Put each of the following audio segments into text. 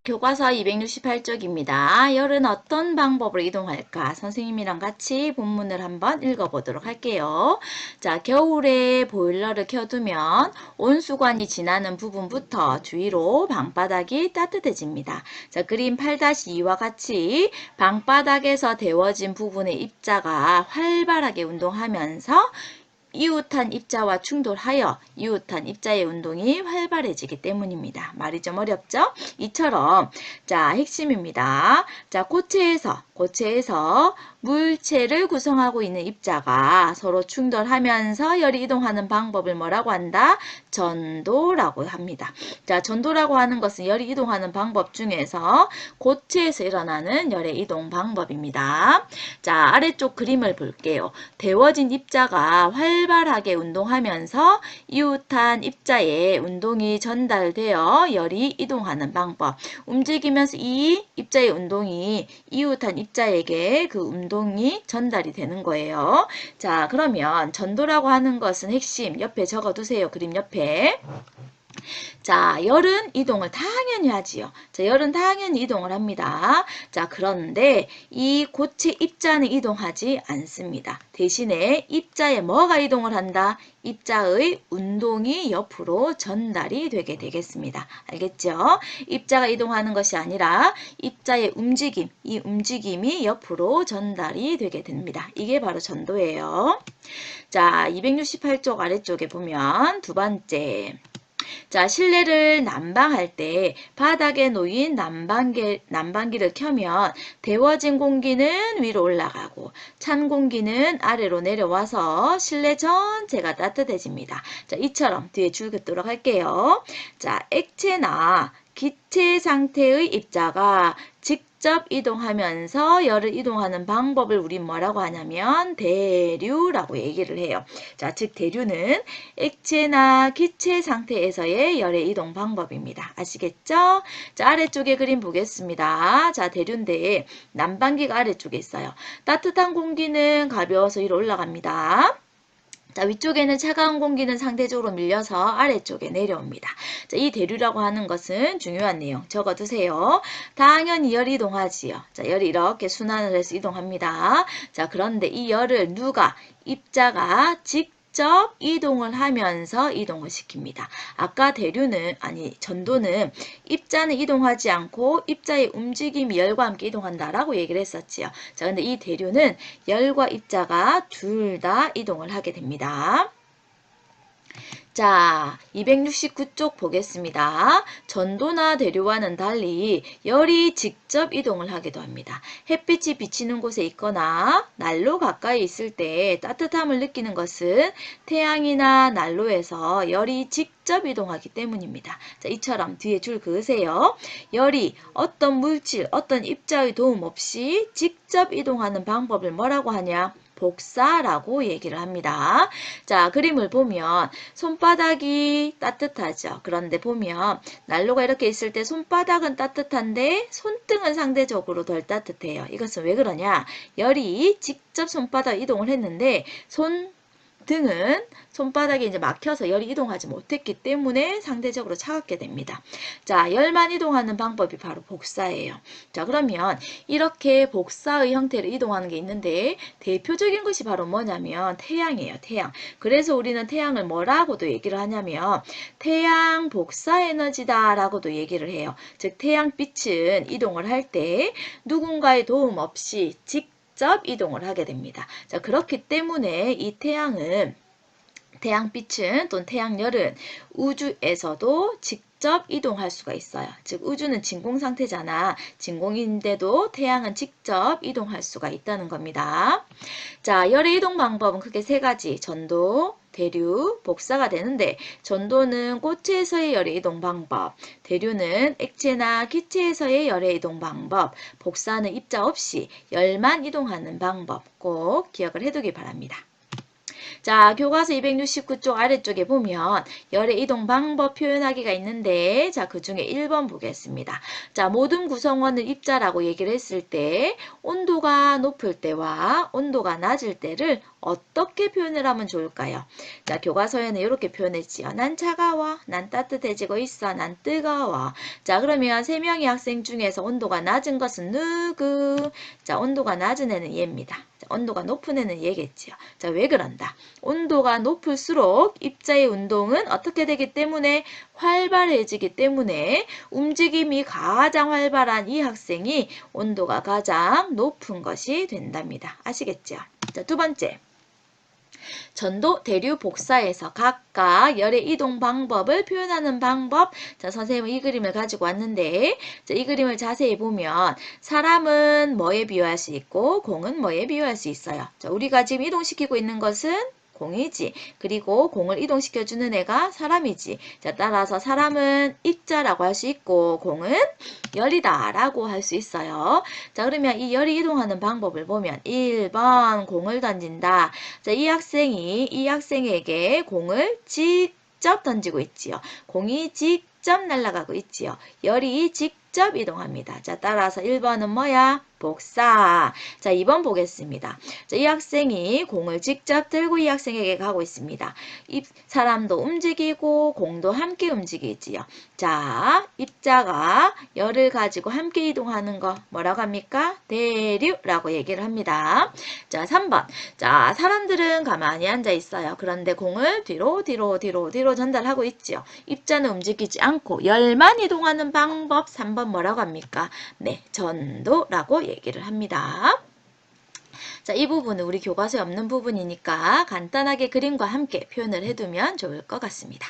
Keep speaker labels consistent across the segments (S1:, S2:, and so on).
S1: 교과서 268쪽입니다. 열은 어떤 방법으로 이동할까? 선생님이랑 같이 본문을 한번 읽어보도록 할게요. 자, 겨울에 보일러를 켜두면 온수관이 지나는 부분부터 주위로 방바닥이 따뜻해집니다. 자, 그림 8-2와 같이 방바닥에서 데워진 부분의 입자가 활발하게 운동하면서 이웃한 입자와 충돌하여 이웃한 입자의 운동이 활발해지기 때문입니다. 말이 좀 어렵죠? 이처럼 자, 핵심입니다. 자, 고체에서 물체를 구성하고 있는 입자가 서로 충돌하면서 열이 이동하는 방법을 뭐라고 한다? 전도라고 합니다. 자, 전도라고 하는 것은 열이 이동하는 방법 중에서 고체에서 일어나는 열의 이동 방법입니다. 자, 아래쪽 그림을 볼게요. 데워진 입자가 활발하게 운동하면서 이웃한 입자에 운동이 전달되어 열이 이동하는 방법. 움직이면서 이 입자의 운동이 이웃한 입자에게 그 운동이 전달이 되는 거예요. 자, 그러면 전도라고 하는 것은 핵심 옆에 적어두세요. 그림 옆에. 자, 열은 이동을 당연히 하지요. 자, 열은 당연히 이동을 합니다. 자, 그런데 이 고체 입자는 이동하지 않습니다. 대신에 입자에 뭐가 이동을 한다? 입자의 운동이 옆으로 전달이 되게 되겠습니다. 알겠죠? 입자가 이동하는 것이 아니라 입자의 움직임, 이 움직임이 옆으로 전달이 되게 됩니다. 이게 바로 전도예요. 자, 268쪽 아래쪽에 보면 두 번째. 자, 실내를 난방할 때 바닥에 놓인 난방기를 켜면 데워진 공기는 위로 올라가고 찬 공기는 아래로 내려와서 실내 전체가 따뜻해집니다. 자, 이처럼 뒤에 줄 긋도록 할게요. 자, 액체나 기체 상태의 입자가 직접 이동하면서 열을 이동하는 방법을 우린 뭐라고 하냐면 대류라고 얘기를 해요. 자, 즉 대류는 액체나 기체 상태에서의 열의 이동 방법입니다. 아시겠죠? 자, 아래쪽에 그림 보겠습니다. 자, 대류인데 난방기가 아래쪽에 있어요. 따뜻한 공기는 가벼워서 위로 올라갑니다. 자, 위쪽에는 차가운 공기는 상대적으로 밀려서 아래쪽에 내려옵니다. 자, 이 대류라고 하는 것은 중요한 내용 적어두세요. 당연히 열이 이동하지요. 자, 열이 이렇게 순환을 해서 이동합니다. 자, 그런데 이 열을 누가? 입자가 직접 이동을 하면서 이동을 시킵니다. 아까 전도는 입자는 이동하지 않고 입자의 움직임이 열과 함께 이동한다라고 얘기를 했었지요. 자, 근데 이 대류는 열과 입자가 둘 다 이동을 하게 됩니다. 자, 269쪽 보겠습니다. 전도나 대류와는 달리 열이 직접 이동을 하기도 합니다. 햇빛이 비치는 곳에 있거나 난로 가까이 있을 때 따뜻함을 느끼는 것은 태양이나 난로에서 열이 직접 이동하기 때문입니다. 자, 이처럼 뒤에 줄 그으세요. 열이 어떤 물질, 어떤 입자의 도움 없이 직접 이동하는 방법을 뭐라고 하냐? 복사라고 얘기를 합니다. 자, 그림을 보면 손바닥이 따뜻하죠. 그런데 보면 난로가 이렇게 있을 때 손바닥은 따뜻한데 손등은 상대적으로 덜 따뜻해요. 이것은 왜 그러냐? 열이 직접 손바닥 이동을 했는데 손등은 손바닥에 이제 막혀서 열이 이동하지 못했기 때문에 상대적으로 차갑게 됩니다. 자, 열만 이동하는 방법이 바로 복사예요. 자, 그러면 이렇게 복사의 형태로 이동하는 게 있는데 대표적인 것이 바로 뭐냐면 태양이에요. 태양. 그래서 우리는 태양을 뭐라고도 얘기를 하냐면 태양 복사 에너지다 라고도 얘기를 해요. 즉 태양빛은 이동을 할 때 누군가의 도움 없이 직접 이동을 하게 됩니다. 자, 그렇기 때문에 이 태양빛은 또는 태양열은 우주에서도 직접 이동할 수가 있어요. 즉 우주는 진공 상태잖아. 진공인데도 태양은 직접 이동할 수가 있다는 겁니다. 자, 열의 이동 방법은 크게 세 가지. 전도, 대류, 복사가 되는데 전도는 고체에서의 열의 이동 방법, 대류는 액체나 기체에서의 열의 이동 방법, 복사는 입자 없이 열만 이동하는 방법 꼭 기억을 해두기 바랍니다. 자, 교과서 269쪽 아래쪽에 보면 열의 이동 방법 표현하기가 있는데 자, 그 중에 1번 보겠습니다. 자, 모든 구성원을 입자라고 얘기를 했을 때 온도가 높을 때와 온도가 낮을 때를 어떻게 표현을 하면 좋을까요? 자, 교과서에는 이렇게 표현했지요. 난 차가워, 난 따뜻해지고 있어, 난 뜨거워. 자, 그러면 3명의 학생 중에서 온도가 낮은 것은 누구? 자, 온도가 낮은 애는 얘입니다. 자, 온도가 높은 애는 얘겠지요. 자, 왜 그런다? 온도가 높을수록 입자의 운동은 어떻게 되기 때문에 활발해지기 때문에 움직임이 가장 활발한 이 학생이 온도가 가장 높은 것이 된답니다. 아시겠죠? 자, 두 번째. 전도, 대류, 복사에서 각각 열의 이동 방법을 표현하는 방법. 자, 선생님은 이 그림을 가지고 왔는데, 자, 이 그림을 자세히 보면 사람은 뭐에 비유할 수 있고 공은 뭐에 비유할 수 있어요. 자, 우리가 지금 이동시키고 있는 것은 공이지. 그리고 공을 이동시켜주는 애가 사람이지. 자, 따라서 사람은 입자라고 할 수 있고 공은 열이다 라고 할 수 있어요. 자, 그러면 이 열이 이동하는 방법을 보면 1번 공을 던진다. 자, 이 학생에게 공을 직접 던지고 있지요. 공이 직접 날아가고 있지요. 열이 직접 이동합니다. 자, 따라서 1번은 뭐야? 복사. 자, 2번 보겠습니다. 자, 이 학생이 공을 직접 들고 이 학생에게 가고 있습니다. 이 사람도 움직이고 공도 함께 움직이지요. 자, 입자가 열을 가지고 함께 이동하는 거 뭐라고 합니까? 대류라고 얘기를 합니다. 자, 3번. 자, 사람들은 가만히 앉아 있어요. 그런데 공을 뒤로 전달하고 있지요. 입자는 움직이지 않고 열만 이동하는 방법 3번 뭐라고 합니까? 네, 전도라고 얘기를 합니다. 자, 이 부분은 우리 교과서에 없는 부분이니까 간단하게 그림과 함께 표현을 해두면 좋을 것 같습니다.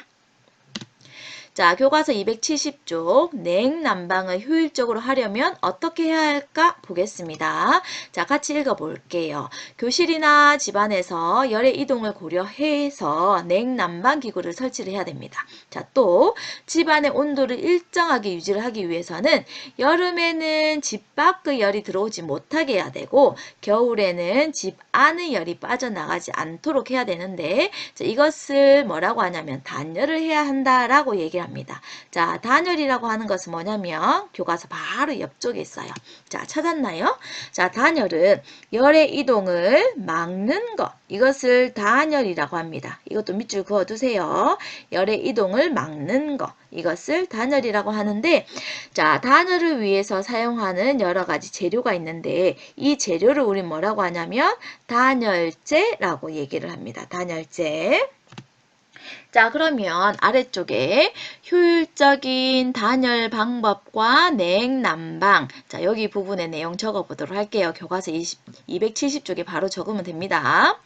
S1: 자, 교과서 270쪽 냉난방을 효율적으로 하려면 어떻게 해야 할까 보겠습니다. 자, 같이 읽어볼게요. 교실이나 집안에서 열의 이동을 고려해서 냉난방 기구를 설치를 해야 됩니다. 자, 또 집안의 온도를 일정하게 유지를 하기 위해서는 여름에는 집 밖의 열이 들어오지 못하게 해야 되고 겨울에는 집 안의 열이 빠져나가지 않도록 해야 되는데 자, 이것을 뭐라고 하냐면 단열을 해야 한다라고 얘기를 합니다. 자, 단열이라고 하는 것은 뭐냐면 교과서 바로 옆쪽에 있어요. 자, 찾았나요? 자, 단열은 열의 이동을 막는 것. 이것을 단열이라고 합니다. 이것도 밑줄 그어두세요. 열의 이동을 막는 것. 이것을 단열이라고 하는데 자, 단열을 위해서 사용하는 여러 가지 재료가 있는데 이 재료를 우리 뭐라고 하냐면 단열재라고 얘기를 합니다. 단열재. 자, 그러면 아래쪽에 효율적인 단열 방법과 냉난방. 자, 여기 부분의 내용 적어보도록 할게요. 교과서 270쪽에 바로 적으면 됩니다.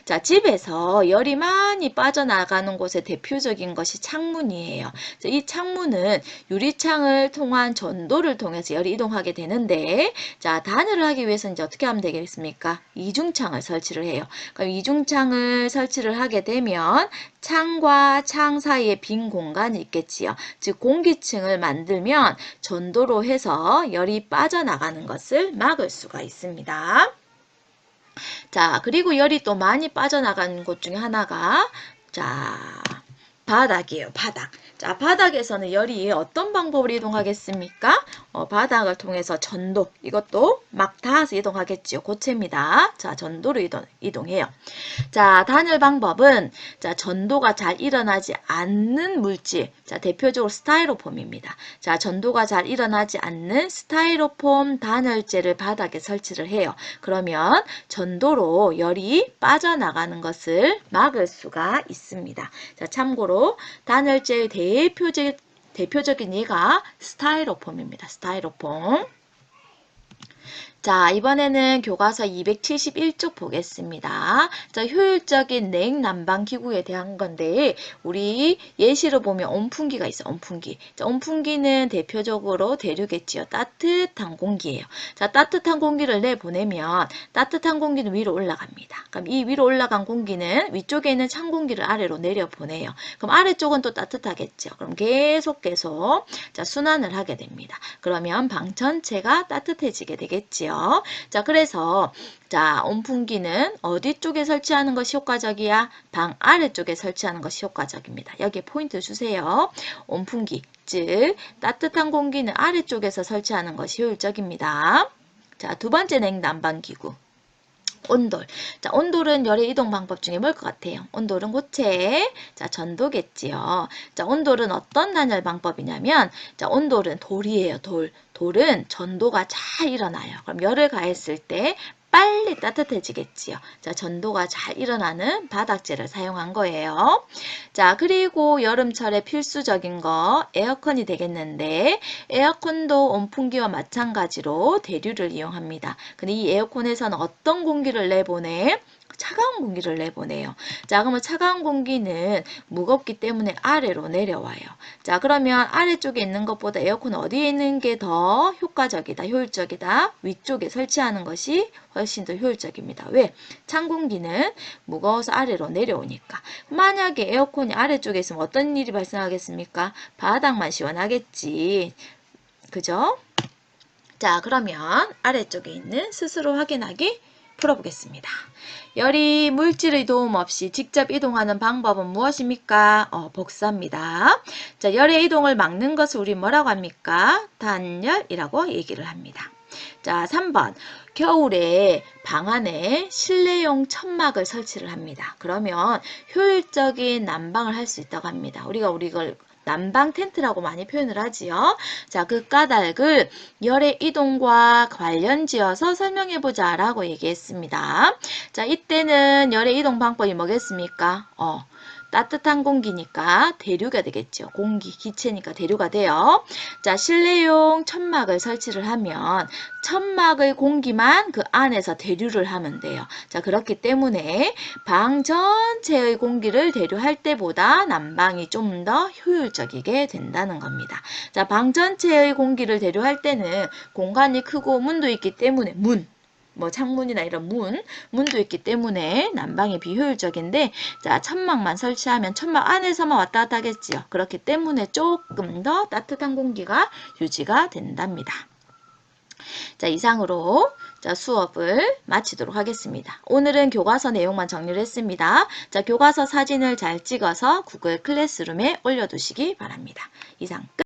S1: 자, 집에서 열이 많이 빠져나가는 곳의 대표적인 것이 창문이에요. 자, 이 창문은 유리창을 통한 전도를 통해서 열이 이동하게 되는데, 자, 단열을 하기 위해서는 이제 어떻게 하면 되겠습니까? 이중창을 설치를 해요. 그럼 이중창을 설치를 하게 되면 창과 창 사이에 빈 공간이 있겠지요. 즉 공기층을 만들면 전도로 해서 열이 빠져나가는 것을 막을 수가 있습니다. 자, 그리고 열이 또 많이 빠져나가는 곳 중에 하나가 자, 바닥이에요. 바닥. 자, 바닥에서는 열이 어떤 방법으로 이동하겠습니까? 바닥을 통해서 전도. 이것도 막 닿아서 이동하겠지요. 고체입니다. 자, 전도로 이동해요. 자, 단열 방법은 자, 전도가 잘 일어나지 않는 물질. 자, 대표적으로 스타이로폼입니다. 자, 전도가 잘 일어나지 않는 스타이로폼 단열재를 바닥에 설치를 해요. 그러면 전도로 열이 빠져나가는 것을 막을 수가 있습니다. 자, 참고로 단열재의 대표적인 예가 스타이로폼입니다. 스타이로폼. 자, 이번에는 교과서 271쪽 보겠습니다. 자, 효율적인 냉난방 기구에 대한 건데 우리 예시로 보면 온풍기가 있어요. 온풍기. 자, 온풍기는 대표적으로 대류겠지요. 따뜻한 공기예요. 자, 따뜻한 공기를 내보내면 따뜻한 공기는 위로 올라갑니다. 그럼 이 위로 올라간 공기는 위쪽에 있는 찬 공기를 아래로 내려보내요. 그럼 아래쪽은 또 따뜻하겠죠. 그럼 계속 자, 순환을 하게 됩니다. 그러면 방 전체가 따뜻해지게 되겠지요. 되겠죠. 자, 그래서 자, 온풍기는 어디 쪽에 설치하는 것이 효과적이야? 방 아래쪽에 설치하는 것이 효과적입니다. 여기에 포인트 주세요. 온풍기, 즉 따뜻한 공기는 아래쪽에서 설치하는 것이 효율적입니다. 자, 두 번째 냉난방기구. 온돌. 자, 온돌은 열의 이동 방법 중에 뭘 것 같아요? 온돌은 고체, 자, 전도겠지요. 자, 온돌은 어떤 단열 방법이냐면, 자, 온돌은 돌이에요, 돌. 돌은 전도가 잘 일어나요. 그럼 열을 가했을 때 빨리 따뜻해지겠지요. 자, 전도가 잘 일어나는 바닥재를 사용한 거예요. 자, 그리고 여름철에 필수적인 거 에어컨이 되겠는데 에어컨도 온풍기와 마찬가지로 대류를 이용합니다. 근데 이 에어컨에서는 어떤 공기를 내보내? 차가운 공기를 내보내요. 자, 그러면 차가운 공기는 무겁기 때문에 아래로 내려와요. 자, 그러면 아래쪽에 있는 것보다 에어컨 어디에 있는 게 더 효과적이다, 효율적이다? 위쪽에 설치하는 것이 훨씬 더 효율적입니다. 왜? 찬 공기는 무거워서 아래로 내려오니까. 만약에 에어컨이 아래쪽에 있으면 어떤 일이 발생하겠습니까? 바닥만 시원하겠지. 그죠? 자, 그러면 아래쪽에 있는 스스로 확인하기 풀어보겠습니다. 열이 물질의 도움 없이 직접 이동하는 방법은 무엇입니까? 복사입니다. 자, 열의 이동을 막는 것을 우리 뭐라고 합니까? 단열이라고 얘기를 합니다. 자, 3번. 겨울에 방 안에 실내용 천막을 설치를 합니다. 그러면 효율적인 난방을 할 수 있다고 합니다. 우리가 이걸 난방 텐트라고 많이 표현을 하지요. 자, 그 까닭을 열의 이동과 관련지어서 설명해보자 라고 얘기했습니다. 자, 이때는 열의 이동 방법이 뭐겠습니까? 따뜻한 공기니까 대류가 되겠죠. 공기, 기체니까 대류가 돼요. 자, 실내용 천막을 설치를 하면 천막의 공기만 그 안에서 대류를 하면 돼요. 자, 그렇기 때문에 방 전체의 공기를 대류할 때보다 난방이 좀 더 효율적이게 된다는 겁니다. 자, 방 전체의 공기를 대류할 때는 공간이 크고 문도 있기 때문에 뭐 창문이나 이런 문도 있기 때문에 난방이 비효율적인데, 자, 천막만 설치하면 천막 안에서만 왔다 갔다 하겠지요. 그렇기 때문에 조금 더 따뜻한 공기가 유지가 된답니다. 자, 이상으로 자, 수업을 마치도록 하겠습니다. 오늘은 교과서 내용만 정리를 했습니다. 자, 교과서 사진을 잘 찍어서 구글 클래스룸에 올려두시기 바랍니다. 이상 끝.